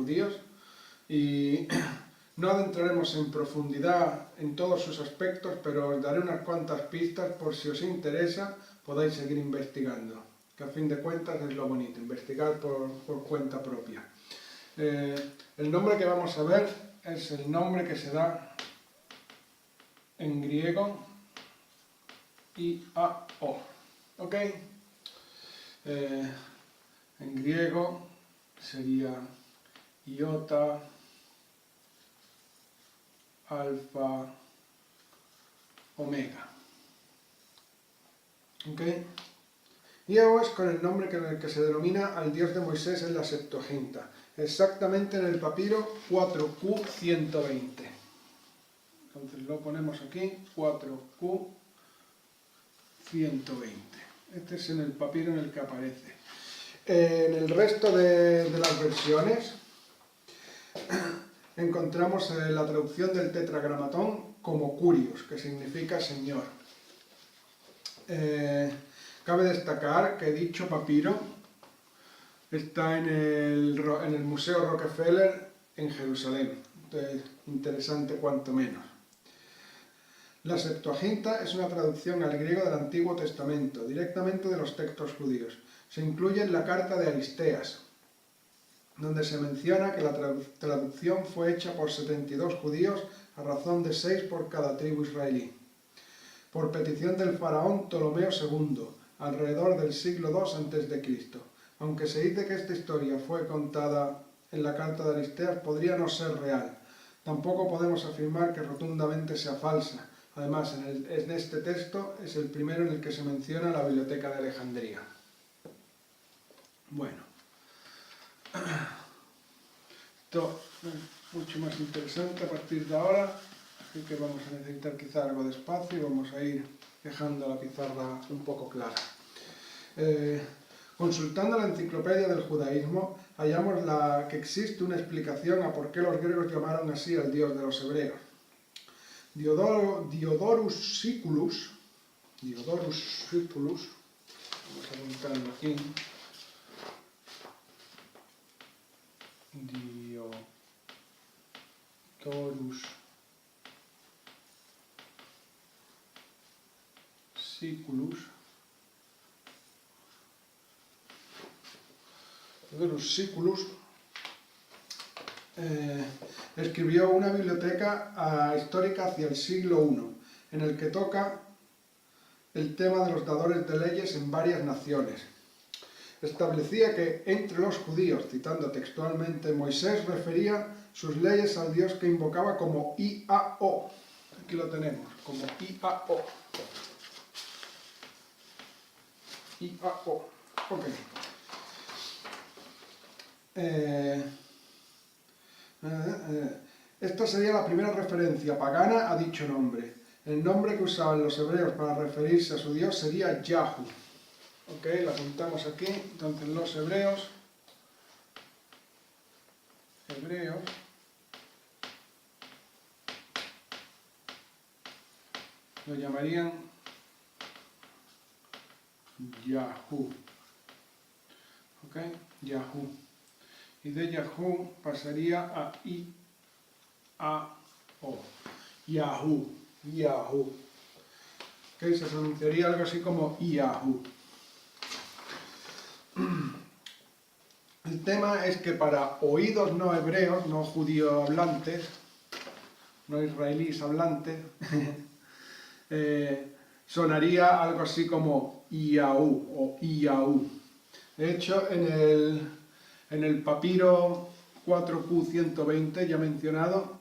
judíos y no adentraremos en profundidad en todos sus aspectos, pero os daré unas cuantas pistas por si os interesa, podáis seguir investigando, que a fin de cuentas es lo bonito, investigar por cuenta propia. El nombre que vamos a ver es el nombre que se da en griego IAO, ¿ok? En griego sería iota, alfa, omega, ¿ok? IAO es con el nombre con el que se denomina al Dios de Moisés en la Septuaginta, exactamente en el papiro 4Q120. Entonces lo ponemos aquí, 4Q120. Este es en el papiro en el que aparece. En el resto de las versiones encontramos la traducción del tetragramatón como Curios, que significa Señor. Cabe destacar que dicho papiro está en el Museo Rockefeller en Jerusalén. Entonces, interesante cuanto menos. La Septuaginta es una traducción al griego del Antiguo Testamento, directamente de los textos judíos. Se incluye en la carta de Aristeas, donde se menciona que la traducción fue hecha por 72 judíos a razón de 6 por cada tribu israelí, por petición del faraón Ptolomeo II, alrededor del siglo II a.C. Aunque se dice que esta historia fue contada en la carta de Aristeas, podría no ser real. Tampoco podemos afirmar que rotundamente sea falsa. Además, en este texto es el primero en el que se menciona la Biblioteca de Alejandría. Bueno, esto es mucho más interesante a partir de ahora, así que vamos a necesitar quizá algo de espacio y vamos a ir dejando la pizarra un poco clara. Consultando la enciclopedia del judaísmo, hallamos que existe una explicación a por qué los griegos llamaron así al Dios de los hebreos. Diodorus Siculus, vamos a apuntarlo aquí, Diodorus Siculus escribió una biblioteca histórica hacia el siglo I, en el que toca el tema de los dadores de leyes en varias naciones. Establecía que entre los judíos, citando textualmente, Moisés refería sus leyes al Dios que invocaba como IAO. Aquí lo tenemos, como IAO. IAO. Ok. Esta sería la primera referencia pagana a dicho nombre. El nombre que usaban los hebreos para referirse a su Dios sería Yahu. Ok, la apuntamos aquí. Entonces los hebreos lo llamarían Yahu. Ok, Yahu. Y de Yahu pasaría a I-A-O. Yahu. Okay, se pronunciaría algo así como Yahu. El tema es que para oídos no hebreos, no judío hablantes, no israelíes hablantes, sonaría algo así como Iaú o Iaú. De hecho, en el papiro 4Q120 ya mencionado,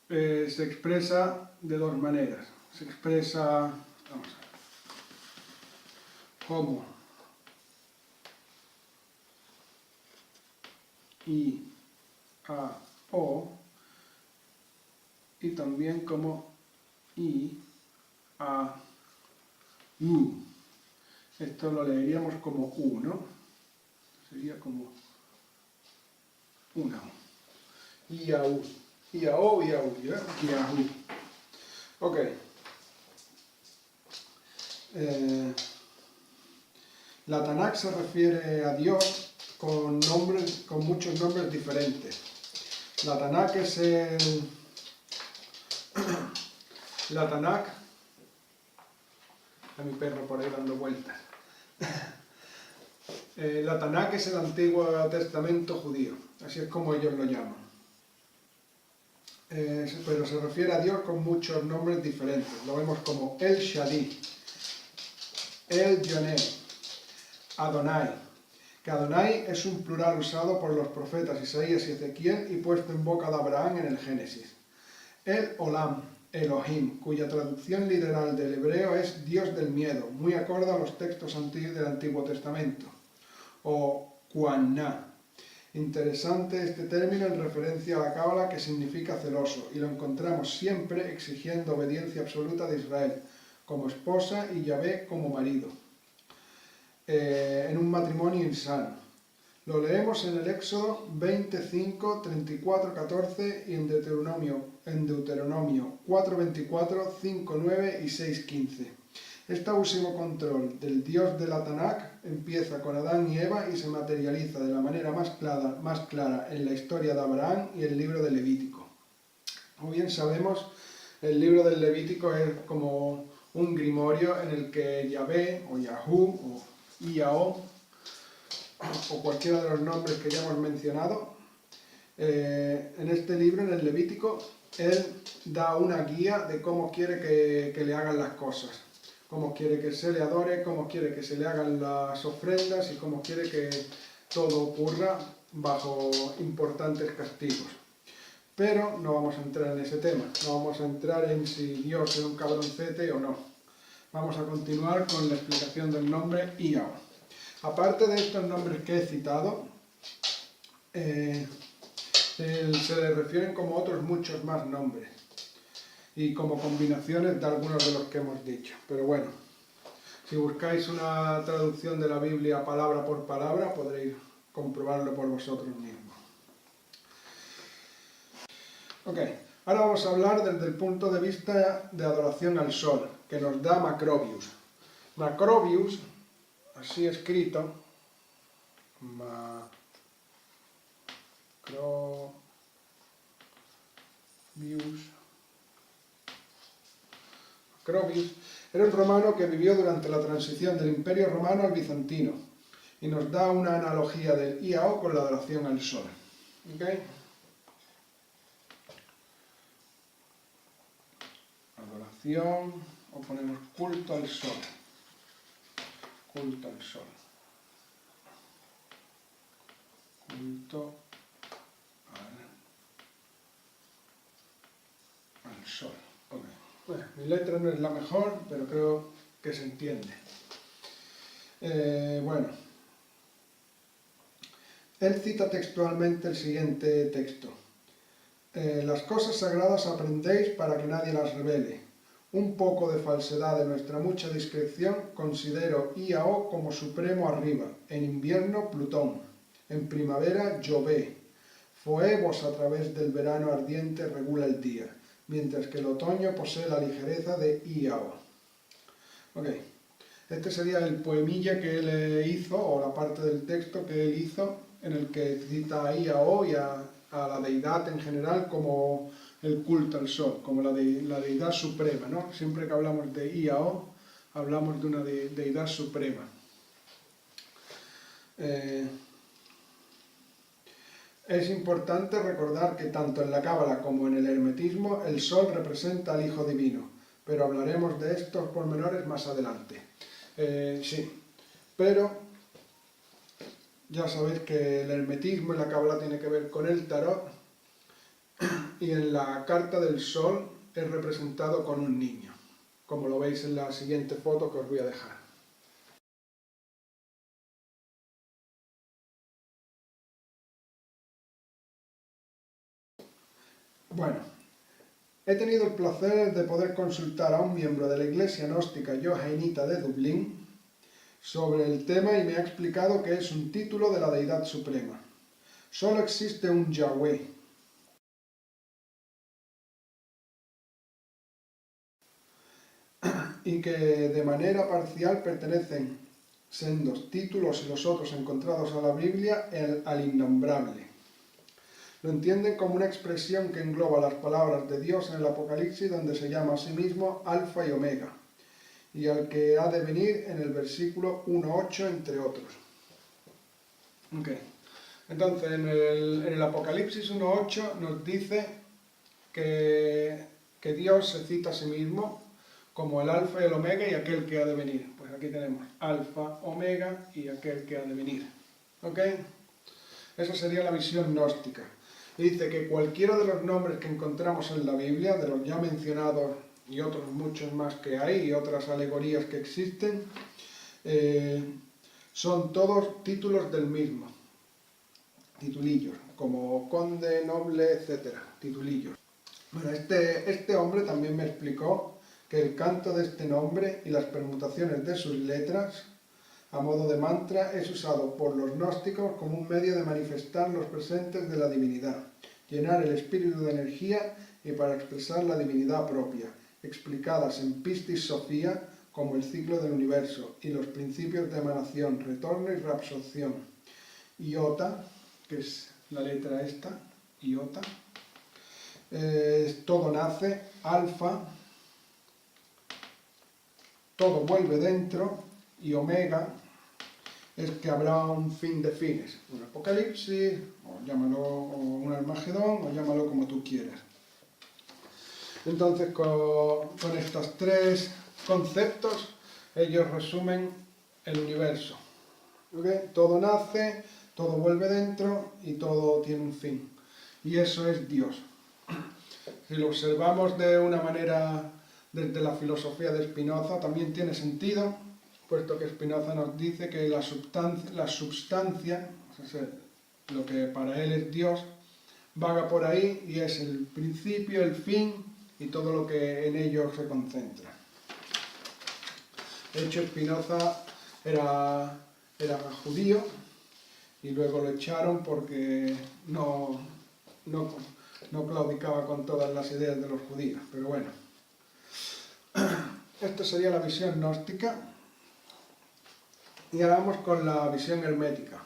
se expresa de dos maneras. Se expresa, vamos a ver, como I-A-O y también como I-A-U. Esto lo leeríamos como U, ¿no? Sería como una U. I-A-U. I-A-O, I-A-U, ¿ya? I-A-U. Ok. La Tanakh se refiere a Dios con muchos nombres diferentes. La Tanakh es el... La Tanakh... A mi perro por ahí dando vueltas. La Tanakh es el Antiguo Testamento judío, así es como ellos lo llaman. Pero se refiere a Dios con muchos nombres diferentes. Lo vemos como El Shaddai, El Yoneh, Adonai. Que Adonai es un plural usado por los profetas Isaías y Ezequiel y puesto en boca de Abraham en el Génesis. El Olam, Elohim, cuya traducción literal del hebreo es Dios del miedo, muy acorde a los textos del Antiguo Testamento. O Quanah. Interesante este término en referencia a la Cábala, que significa celoso, y lo encontramos siempre exigiendo obediencia absoluta de Israel, como esposa y Yahvé como marido, en un matrimonio insano. Lo leemos en el Éxodo 25, 34, 14 y en Deuteronomio 4, 24, 5, 9 y 6, 15. Este último control del Dios de la Tanakh empieza con Adán y Eva y se materializa de la manera más clara en la historia de Abraham y el libro del Levítico. Como bien sabemos, el libro del Levítico es como un grimorio en el que Yahvé o Yahú o Iao o cualquiera de los nombres que ya hemos mencionado, en este libro, en el Levítico, él da una guía de cómo quiere que le hagan las cosas. Cómo quiere que se le adore, cómo quiere que se le hagan las ofrendas y cómo quiere que todo ocurra bajo importantes castigos. Pero no vamos a entrar en ese tema, no vamos a entrar en si Dios es un cabroncete o no. Vamos a continuar con la explicación del nombre Iao. Aparte de estos nombres que he citado, se le refieren como otros muchos más nombres y como combinaciones de algunos de los que hemos dicho. Pero bueno, si buscáis una traducción de la Biblia palabra por palabra, podréis comprobarlo por vosotros mismos. Ok, ahora vamos a hablar desde el punto de vista de adoración al sol, que nos da Macrobius. Macrobius, así escrito, Macrobius era un romano que vivió durante la transición del Imperio Romano al Bizantino y nos da una analogía del Iao con la adoración al sol. ¿Okay? Adoración, o ponemos culto al sol. Culto al sol. Culto al sol. Okay. Bueno, mi letra no es la mejor, pero creo que se entiende. Bueno, él cita textualmente el siguiente texto. Las cosas sagradas aprendéis para que nadie las revele. Un poco de falsedad de nuestra mucha discreción considero Iao como supremo arriba, en invierno Plutón, en primavera Jove. Foebos a través del verano ardiente regula el día, mientras que el otoño posee la ligereza de Iao. Ok, este sería el poemilla que él hizo, o la parte del texto que él hizo, en el que cita a Iao y a la deidad en general como el culto al sol, como la deidad suprema, ¿no? Siempre que hablamos de Iao, hablamos de una deidad suprema. Es importante recordar que tanto en la Cábala como en el hermetismo el sol representa al Hijo Divino, pero hablaremos de estos pormenores más adelante. Sí, pero ya sabéis que el hermetismo y la Cábala tiene que ver con el tarot, y en la carta del sol es representado con un niño, como lo veis en la siguiente foto que os voy a dejar. Bueno, he tenido el placer de poder consultar a un miembro de la Iglesia Gnóstica Johannita de Dublín sobre el tema y me ha explicado que es un título de la Deidad Suprema. Solo existe un Yahweh. Y que de manera parcial pertenecen sendos títulos y los otros encontrados a la Biblia al innombrable. Lo entienden como una expresión que engloba las palabras de Dios en el Apocalipsis, donde se llama a sí mismo Alfa y Omega, y al que ha de venir en el versículo 1.8, entre otros. Okay. Entonces, en el Apocalipsis 1.8 nos dice que Dios se cita a sí mismo como el Alfa y el Omega y aquel que ha de venir. Pues aquí tenemos Alfa, Omega y aquel que ha de venir. ¿Ok? Esa sería la visión gnóstica. Dice que cualquiera de los nombres que encontramos en la Biblia, de los ya mencionados y otros muchos más que hay, y otras alegorías que existen, son todos títulos del mismo. Titulillos, como conde, noble, etcétera, titulillos. Bueno, este hombre también me explicó que el canto de este nombre y las permutaciones de sus letras, a modo de mantra, es usado por los gnósticos como un medio de manifestar los presentes de la divinidad, llenar el espíritu de energía y para expresar la divinidad propia, explicadas en Pistis Sophia como el ciclo del universo y los principios de emanación, retorno y reabsorción. Iota, que es la letra esta, iota, todo nace, alfa, todo vuelve dentro, y omega es que habrá un fin de fines, un apocalipsis, o llámalo un Armagedón, o llámalo como tú quieras. Entonces, con estos tres conceptos, ellos resumen el universo. ¿Okay? Todo nace, todo vuelve dentro y todo tiene un fin. Y eso es Dios. Si lo observamos de una manera desde la filosofía de Spinoza, también tiene sentido, puesto que Spinoza nos dice que la substancia, o sea, lo que para él es Dios, vaga por ahí y es el principio, el fin y todo lo que en ello se concentra. De hecho, Spinoza era judío y luego lo echaron porque no claudicaba con todas las ideas de los judíos, pero bueno. Esto sería la visión gnóstica. Y ahora vamos con la visión hermética.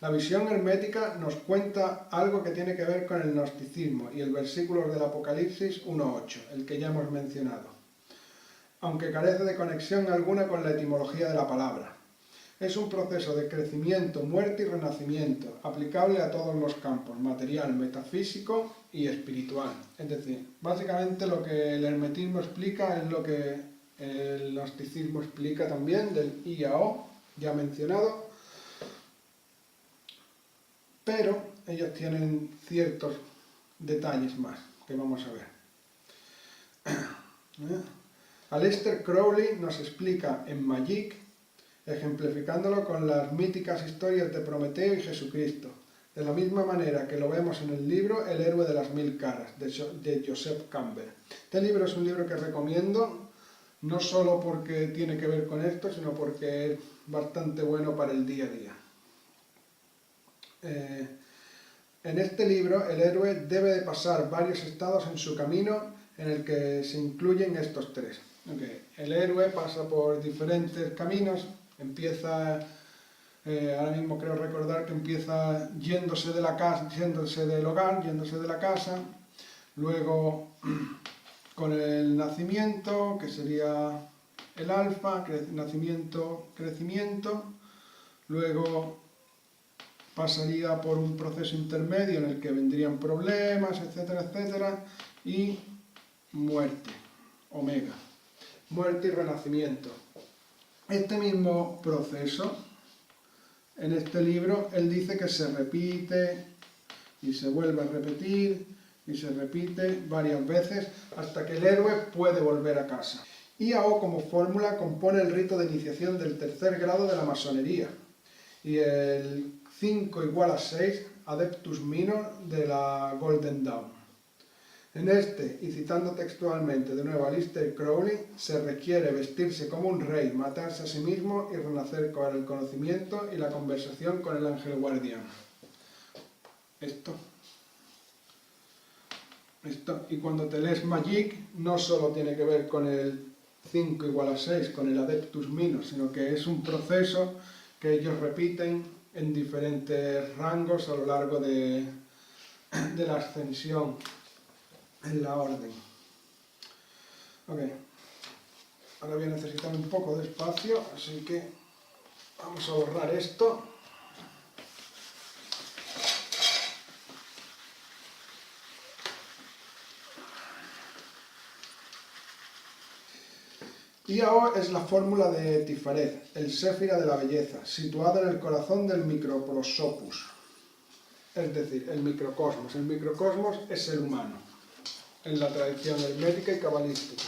La visión hermética nos cuenta algo que tiene que ver con el gnosticismo y el versículo del Apocalipsis 1.8, el que ya hemos mencionado, aunque carece de conexión alguna con la etimología de la palabra. Es un proceso de crecimiento, muerte y renacimiento, aplicable a todos los campos, material, metafísico y espiritual. Es decir, básicamente lo que el hermetismo explica es lo que el gnosticismo explica también, del I a O, ya mencionado, pero ellos tienen ciertos detalles más que vamos a ver. Aleister Crowley nos explica en Magic, ejemplificándolo con las míticas historias de Prometeo y Jesucristo, de la misma manera que lo vemos en el libro El héroe de las 1000 caras, de Joseph Campbell. Este libro es un libro que recomiendo, no solo porque tiene que ver con esto, sino porque es bastante bueno para el día a día. En este libro, el héroe debe de pasar varios estados en su camino en el que se incluyen estos tres. El héroe pasa por diferentes caminos, empieza, ahora mismo creo recordar que empieza yéndose de la casa, yéndose del hogar, yéndose de la casa, luego con el nacimiento, que sería el alfa, nacimiento, crecimiento, luego pasaría por un proceso intermedio en el que vendrían problemas, etcétera, etcétera, y muerte, omega, muerte y renacimiento. Este mismo proceso, en este libro, él dice que se repite y se vuelve a repetir y se repite varias veces hasta que el héroe puede volver a casa. IAO como fórmula compone el rito de iniciación del tercer grado de la masonería y el 5 igual a 6 Adeptus Minor de la Golden Dawn. En este, y citando textualmente de nuevo a Aleister Crowley, se requiere vestirse como un rey, matarse a sí mismo y renacer con el conocimiento y la conversación con el ángel guardián. Esto. Y cuando te lees Magic, no solo tiene que ver con el 5 igual a 6 con el adeptus minus, sino que es un proceso que ellos repiten en diferentes rangos a lo largo de la ascensión en la orden. Ok, ahora voy a necesitar un poco de espacio, así que vamos a borrar esto. Iao es la fórmula de Tifaret, el séfira de la belleza, situado en el corazón del microprosopus, es decir, el microcosmos. El microcosmos es el humano, en la tradición hermética y cabalística.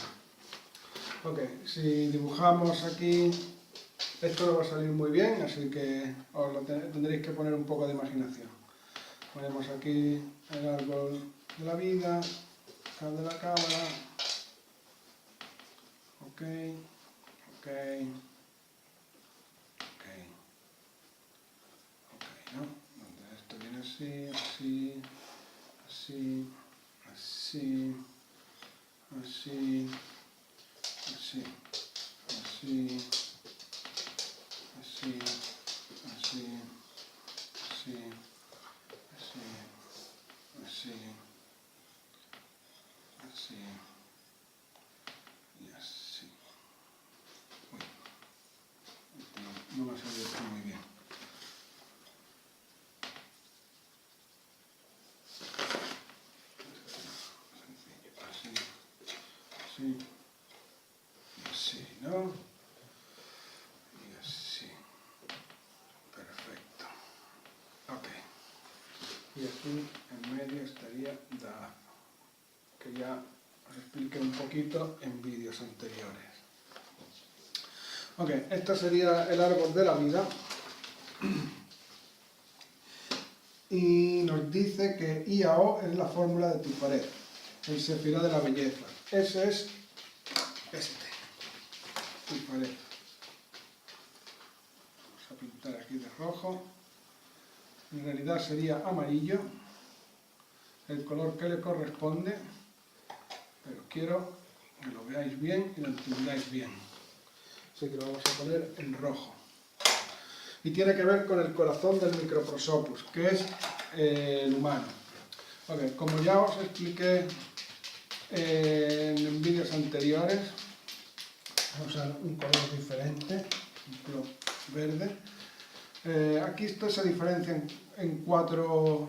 Ok, si dibujamos aquí, esto no va a salir muy bien, así que os lo tendréis que poner un poco de imaginación. Ponemos aquí el árbol de la vida, el de la cámara. Ok, ok, ok, ok, ¿no? Donde esto viene así, así, así, así, así, así, así, así, así, así, así, así, así y así. Uy, no va a salir esto muy bien. Así, así, y así, ¿no? Y así. Perfecto. Ok. Y aquí en medio estaría Da, que ya os expliqué un poquito en vídeos anteriores. Ok, este sería el árbol de la vida. Y nos dice que Iao es la fórmula de Tifaret, el sefirá de la belleza. Ese es este, Tifaret. Vamos a pintar aquí de rojo. En realidad sería amarillo, el color que le corresponde, pero quiero que lo veáis bien y lo entendáis bien. Así que lo vamos a poner en rojo. Y tiene que ver con el corazón del microprosopus, que es el humano. Okay, como ya os expliqué en vídeos anteriores, vamos a usar un color diferente, un color verde. Aquí esto se diferencia en cuatro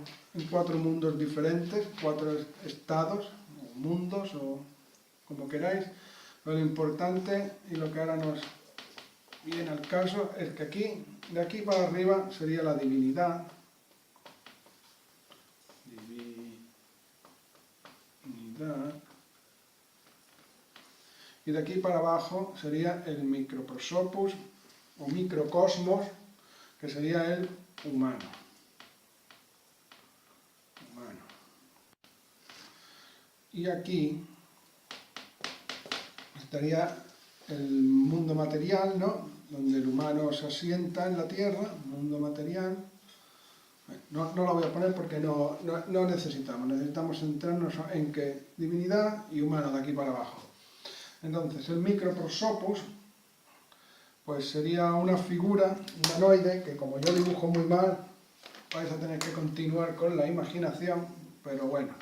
mundos diferentes, 4 estados, o mundos, o como queráis. Pero lo importante y lo que ahora nos viene al caso es que aquí, de aquí para arriba, sería la divinidad. Y de aquí para abajo sería el microprosopus o microcosmos, que sería el humano. Y aquí estaría el mundo material, ¿no? Donde el humano se asienta en la tierra, mundo material. No lo voy a poner porque no necesitamos centrarnos en que divinidad y humano de aquí para abajo. Entonces el microprosopus pues sería una figura humanoide que, como yo dibujo muy mal, vais a tener que continuar con la imaginación, pero bueno,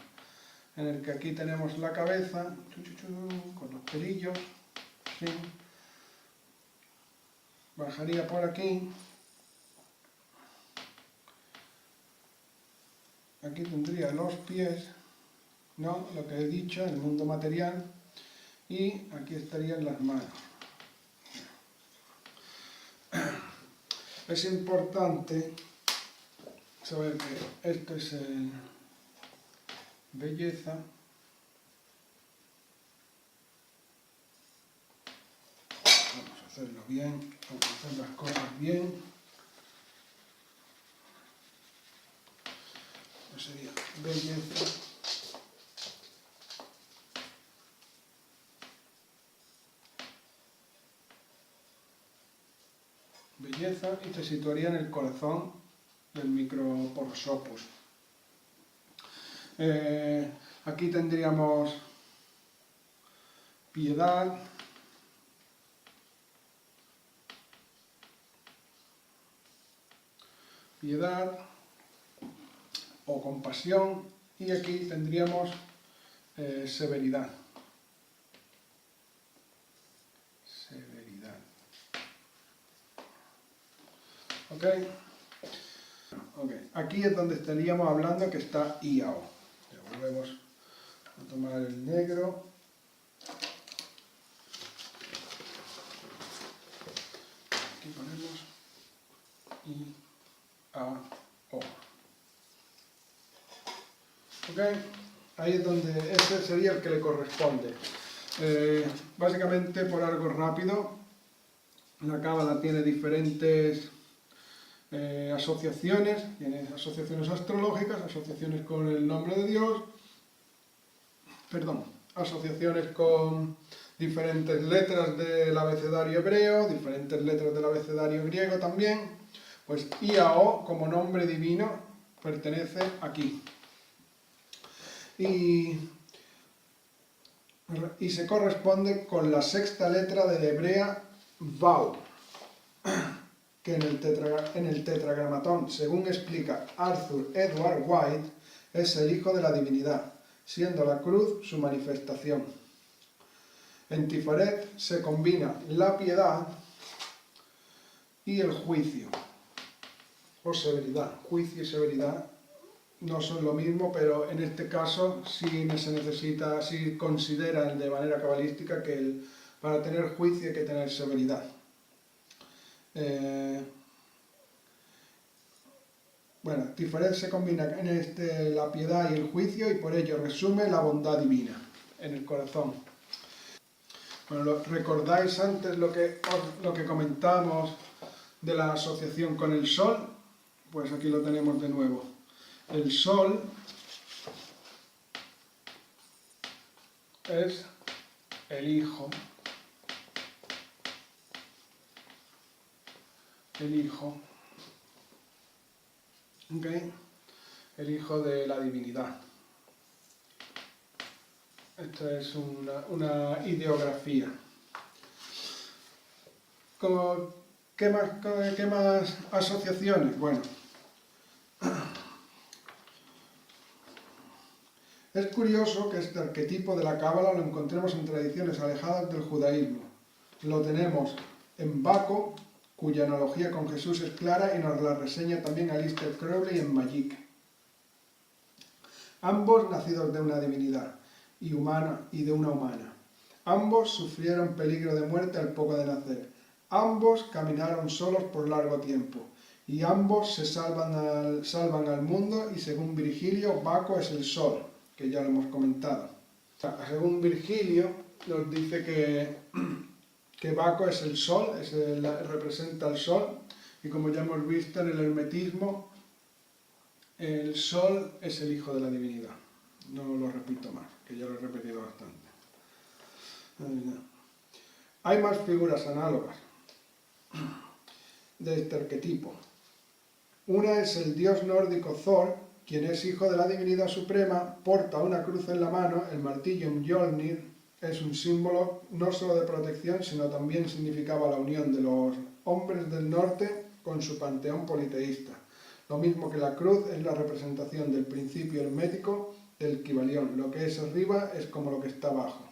en el que aquí tenemos la cabeza con los pelillos, ¿sí? Bajaría por aquí. Aquí tendría los pies, ¿no? Lo que he dicho, el mundo material. Y aquí estarían las manos. Es importante saber que esto es belleza. Vamos a hacerlo bien, vamos a hacer las cosas bien. Esto sería belleza. Belleza, y se situaría en el corazón del microprosopus. Aquí tendríamos piedad, piedad o compasión, y aquí tendríamos severidad. Severidad. ¿Ok? Ok, aquí es donde estaríamos hablando que está IAO. Ya volvemos a tomar el negro. Aquí ponemos IAO. ¿Ok? Ahí es donde ese sería el que le corresponde. Básicamente, por algo rápido, la cábala tiene diferentes asociaciones, tiene asociaciones astrológicas, asociaciones con el nombre de Dios, asociaciones con diferentes letras del abecedario hebreo, diferentes letras del abecedario griego también. Pues IAO, como nombre divino, pertenece aquí. Y se corresponde con la sexta letra de la hebrea Vau, que en el tetragramatón, según explica Arthur Edward White, es el hijo de la divinidad, siendo la cruz su manifestación. En Tifaret se combina la piedad y el juicio, o severidad. Juicio y severidad no son lo mismo, pero en este caso sí se necesita, sí consideran de manera cabalística que para tener juicio hay que tener severidad. Bueno, Tifaret se combina en la piedad y el juicio, y por ello resume la bondad divina en el corazón. Bueno, ¿recordáis antes lo que comentábamos de la asociación con el sol? Pues aquí lo tenemos de nuevo. El sol es el hijo. ¿Okay? El hijo de la divinidad. Esto es una ideografía. ¿Qué más asociaciones? Bueno, es curioso que este arquetipo de la cábala lo encontremos en tradiciones alejadas del judaísmo. Lo tenemos en Baco, cuya analogía con Jesús es clara y nos la reseña también Aleister Crowley en Magic. Ambos nacidos de una divinidad y de una humana. Ambos sufrieron peligro de muerte al poco de nacer. Ambos caminaron solos por largo tiempo. Y ambos se salvan al mundo, y según Virgilio, Baco es el sol, que ya lo hemos comentado. Según Virgilio, nos dice que Baco es el sol, representa el sol, y como ya hemos visto en el hermetismo, el sol es el hijo de la divinidad. No lo repito más, que ya lo he repetido bastante. Hay más figuras análogas de este arquetipo. Una es el dios nórdico Thor, quien es hijo de la divinidad suprema, porta una cruz en la mano, el martillo Mjolnir es un símbolo no solo de protección, sino también significaba la unión de los hombres del norte con su panteón politeísta. Lo mismo que la cruz es la representación del principio hermético del Kybalión. Lo que es arriba es como lo que está abajo.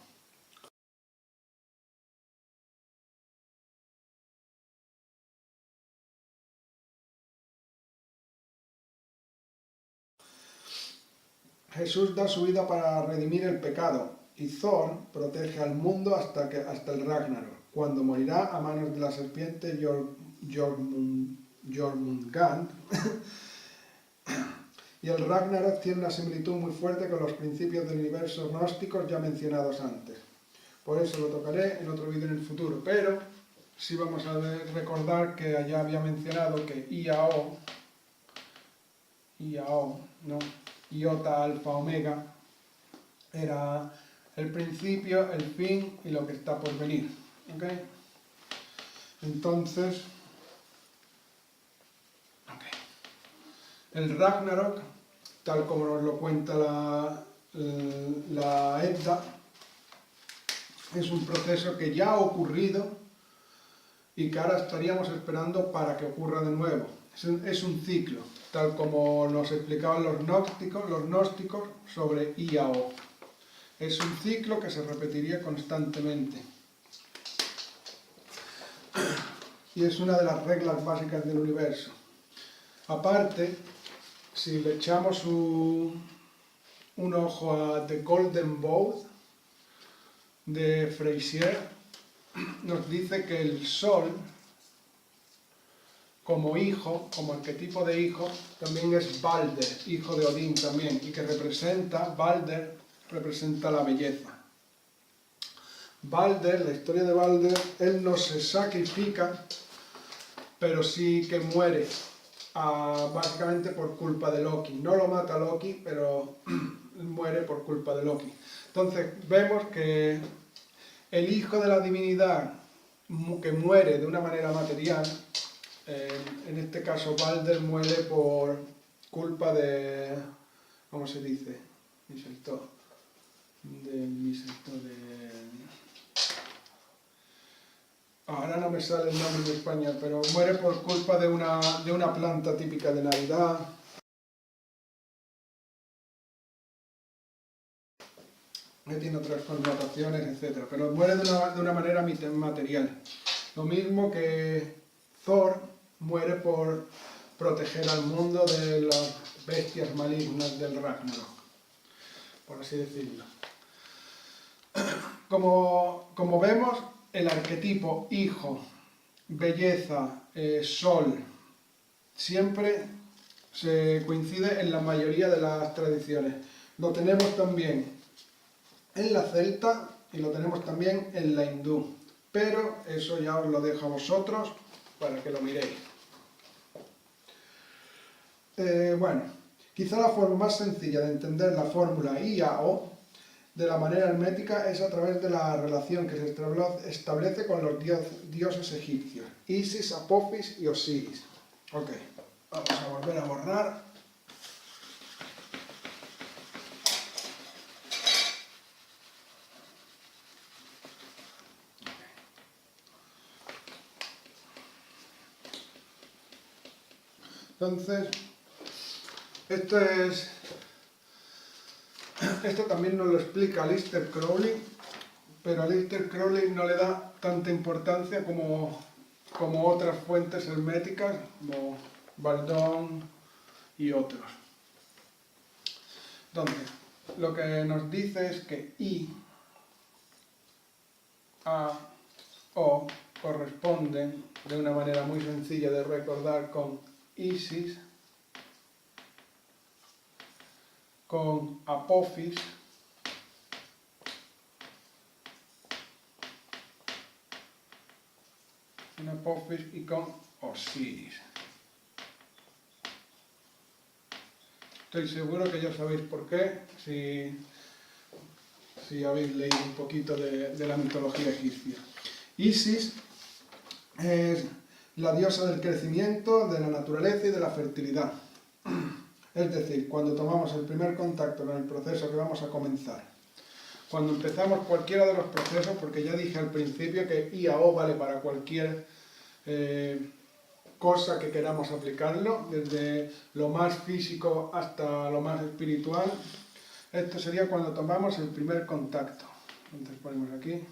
Jesús da su vida para redimir el pecado, y Thor protege al mundo hasta el Ragnarok, cuando morirá a manos de la serpiente Jormungand. Y el Ragnarok tiene una similitud muy fuerte con los principios del universo gnósticos ya mencionados antes. Por eso lo tocaré en otro vídeo en el futuro, pero sí vamos a recordar que allá había mencionado que IAO, ¿no? Iota, alfa, omega, era el principio, el fin y lo que está por venir. ¿Okay? Entonces, el Ragnarok, tal como nos lo cuenta la Edda, es un proceso que ya ha ocurrido y que ahora estaríamos esperando para que ocurra de nuevo. es un ciclo, tal como nos explicaban los gnósticos sobre I a O. Es un ciclo que se repetiría constantemente. Y es una de las reglas básicas del universo. Aparte, si le echamos un ojo a The Golden Bough de Freycinet, nos dice que el Sol, como hijo, como arquetipo de hijo, también es Balder, hijo de Odín también, y que Balder representa la belleza. Balder, la historia de Balder, él no se sacrifica, pero sí que muere, básicamente por culpa de Loki. No lo mata Loki, pero muere por culpa de Loki. Entonces vemos que el hijo de la divinidad que muere de una manera material, en este caso Balder muere por culpa de, ¿cómo se dice? Ahora no me sale el nombre en español, pero muere por culpa de una planta típica de Navidad. Que tiene otras connotaciones, etc. Pero muere de una manera material. Lo mismo que Thor muere por proteger al mundo de las bestias malignas del Ragnarok, por así decirlo. Como vemos, el arquetipo hijo, belleza, sol, siempre se coincide en la mayoría de las tradiciones. Lo tenemos también en la celta y lo tenemos también en la hindú, pero eso ya os lo dejo a vosotros para que lo miréis. Bueno, quizá la forma más sencilla de entender la fórmula I a O de la manera hermética es a través de la relación que se establece con los dioses egipcios, Isis, Apophis y Osiris. Ok, vamos a volver a borrar. Entonces, esto también nos lo explica Aleister Crowley, pero Aleister Crowley no le da tanta importancia como otras fuentes herméticas, como Bardón y otros. Entonces, lo que nos dice es que I, A, O corresponden de una manera muy sencilla de recordar con Isis, con Apophis, y con Osiris. Estoy seguro que ya sabéis por qué, si habéis leído un poquito de la mitología egipcia. Isis es la diosa del crecimiento, de la naturaleza y de la fertilidad. Es decir, cuando tomamos el primer contacto con el proceso que vamos a comenzar, cuando empezamos cualquiera de los procesos, porque ya dije al principio que I a O vale para cualquier cosa que queramos aplicarlo, desde lo más físico hasta lo más espiritual. Esto sería cuando tomamos el primer contacto. Entonces ponemos aquí,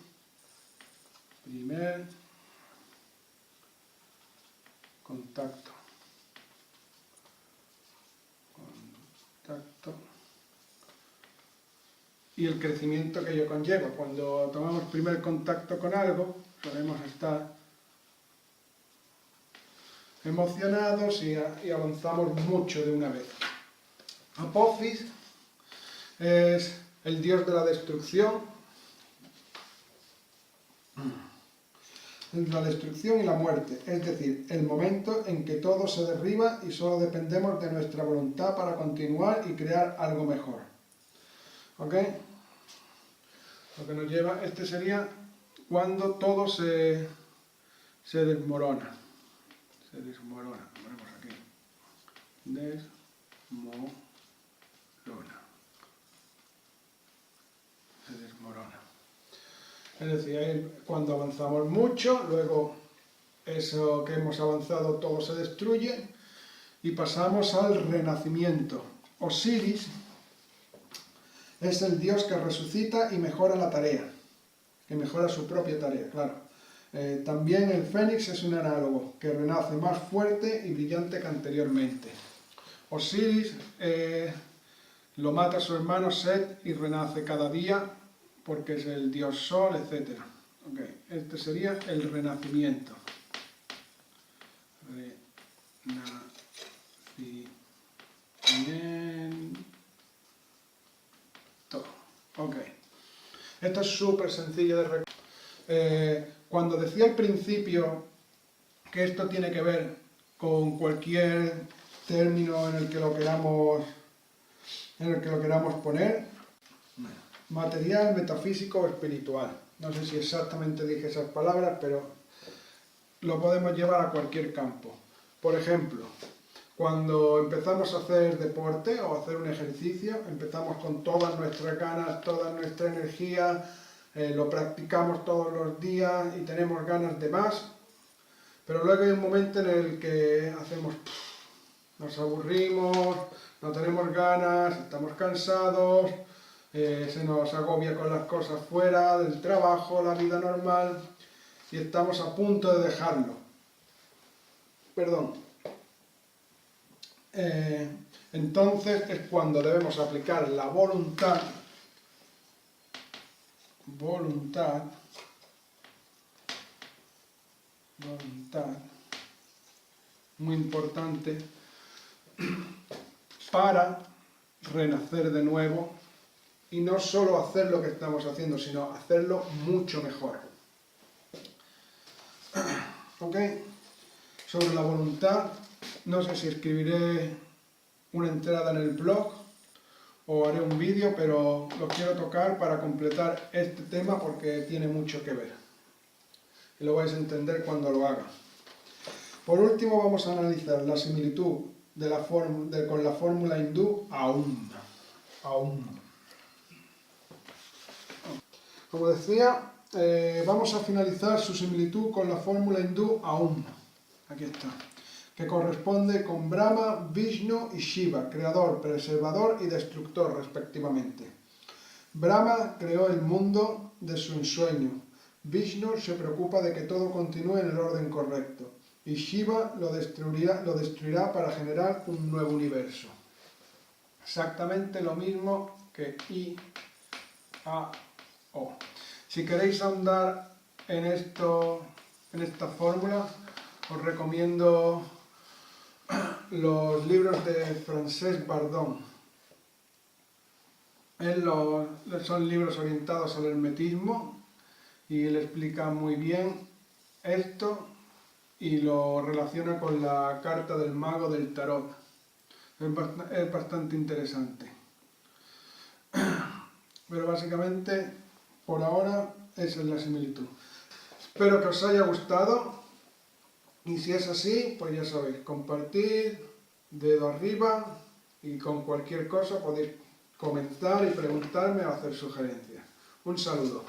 primer contacto. Y el crecimiento que ello conlleva. Cuando tomamos primer contacto con algo, podemos estar emocionados y avanzamos mucho de una vez. Apophis es el dios de la destrucción, y la muerte, es decir, el momento en que todo se derriba y solo dependemos de nuestra voluntad para continuar y crear algo mejor. ¿Ok? Lo que nos lleva, este sería cuando todo se desmorona. Se desmorona, ponemos aquí. Desmorona. Se desmorona. Es decir, cuando avanzamos mucho, luego eso que hemos avanzado todo se destruye Y pasamos al renacimiento. Osiris es el dios que resucita y mejora la tarea, que mejora su propia tarea, claro. También el fénix es un análogo, que renace más fuerte y brillante que anteriormente. Osiris lo mata su hermano Set y renace cada día porque es el dios sol, etc. Okay. Este sería el renacimiento. Ok. Esto es súper sencillo de recordar. Cuando decía al principio que esto tiene que ver con cualquier término en el que lo queramos poner, material, metafísico o espiritual. No sé si exactamente dije esas palabras, pero lo podemos llevar a cualquier campo. Por ejemplo, cuando empezamos a hacer deporte o a hacer un ejercicio, empezamos con todas nuestras ganas, toda nuestra energía, lo practicamos todos los días y tenemos ganas de más, pero luego hay un momento en el que nos aburrimos, no tenemos ganas, estamos cansados, se nos agobia con las cosas fuera del trabajo, la vida normal, y estamos a punto de dejarlo. Perdón. Entonces es cuando debemos aplicar la voluntad, muy importante, para renacer de nuevo y no solo hacer lo que estamos haciendo, sino hacerlo mucho mejor. ¿Ok? Sobre la voluntad, no sé si escribiré una entrada en el blog o haré un vídeo, pero lo quiero tocar para completar este tema porque tiene mucho que ver. Y lo vais a entender cuando lo haga. Por último vamos a analizar la similitud con la fórmula hindú Aum. Como decía, vamos a finalizar su similitud con la fórmula hindú Aum. Aquí está. Que corresponde con Brahma, Vishnu y Shiva, creador, preservador y destructor respectivamente. Brahma creó el mundo de su ensueño. Vishnu se preocupa de que todo continúe en el orden correcto. Y Shiva lo destruirá para generar un nuevo universo. Exactamente lo mismo que I, A, O. Si queréis ahondar en esta fórmula, os recomiendo los libros de Francesc Bardon. Son libros orientados al hermetismo y él explica muy bien esto y lo relaciona con la carta del mago del tarot. Es bastante interesante. Pero básicamente, por ahora, esa es la similitud. Espero que os haya gustado. Y si es así, pues ya sabéis, compartir, dedo arriba y con cualquier cosa podéis comentar y preguntarme o hacer sugerencias. Un saludo.